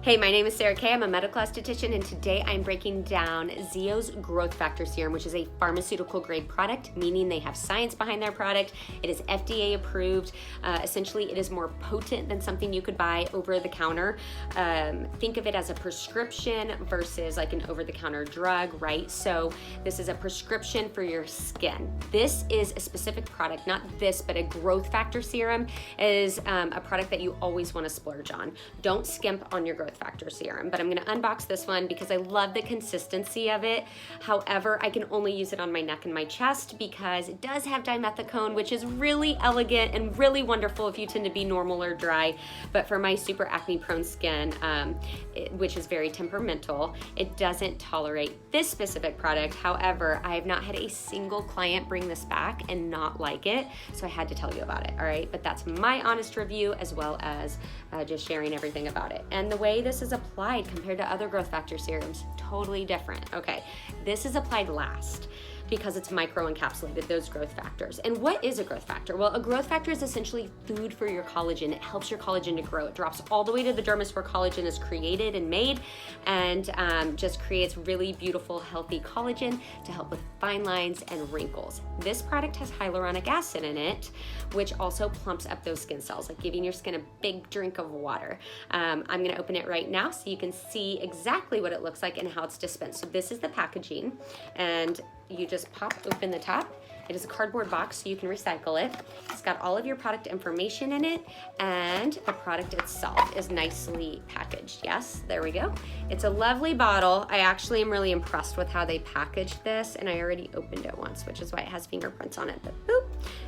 Hey, my name is Sara Kay. I'm a medical esthetician, and today I'm breaking down Zeo's Growth Factor Serum, which is a pharmaceutical grade product, meaning they have science behind their product. It is FDA approved. Essentially, it is more potent than something you could buy over the counter. Think of it as a prescription versus like an over the counter drug, right? So this is a prescription for your skin. This is a specific product, not this, but a Growth Factor Serum is a product that you always want to splurge on. Don't skimp on your Growth Factor Serum, but I'm going to unbox this one because I love the consistency of it. However, I can only use it on my neck and my chest because it does have dimethicone, which is really elegant and really wonderful if you tend to be normal or dry. But for my super acne prone skin, which is very temperamental, it doesn't tolerate this specific product. However, I have not had a single client bring this back and not like it, so I had to tell you about it, all right? But that's my honest review as well as just sharing everything about it. And the way this is applied compared to other growth factor serums, totally different. Okay, this is applied last because it's micro encapsulated, those growth factors. And what is a growth factor? Well, a growth factor is essentially food for your collagen. It helps your collagen to grow. It drops all the way to the dermis where collagen is created and made, and just creates really beautiful, healthy collagen to help with fine lines and wrinkles. This product has hyaluronic acid in it, which also plumps up those skin cells, like giving your skin a big drink of water. I'm gonna open it right now so you can see exactly what it looks like and how it's dispensed. So this is the packaging, and you just pop open the top. It is a cardboard box so you can recycle it. It's got all of your product information in it, and the product itself is nicely packaged. Yes, there we go. It's a lovely bottle. I actually am really impressed with how they packaged this, and I already opened it once, which is why it has fingerprints on it, but boop.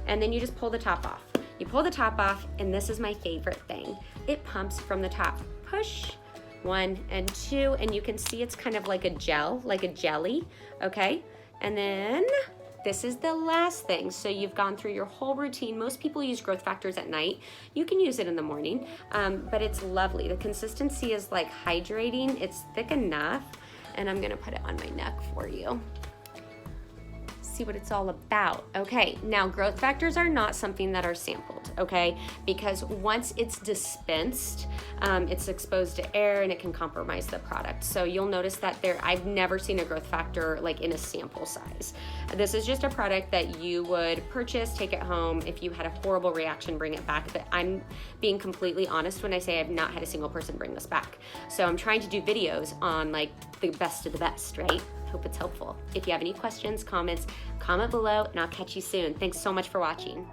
And then you just pull the top off. You pull the top off, and this is my favorite thing. It pumps from the top. Push, 1 and 2, and you can see it's kind of like a gel, like a jelly, okay? And then this is the last thing. So you've gone through your whole routine. Most people use growth factors at night. You can use it in the morning, but it's lovely. The consistency is like hydrating. It's thick enough, and I'm gonna put it on my neck for you. See what it's all about. Okay, now growth factors are not something that are sampled, okay? Because once it's dispensed, it's exposed to air and it can compromise the product. So you'll notice that I've never seen a growth factor like in a sample size. This is just a product that you would purchase, take it home. If you had a horrible reaction, bring it back. But I'm being completely honest when I say I've not had a single person bring this back. So I'm trying to do videos on like the best of the best, right? Hope it's helpful. If you have any questions, comments, comment below, and I'll catch you soon. Thanks so much for watching.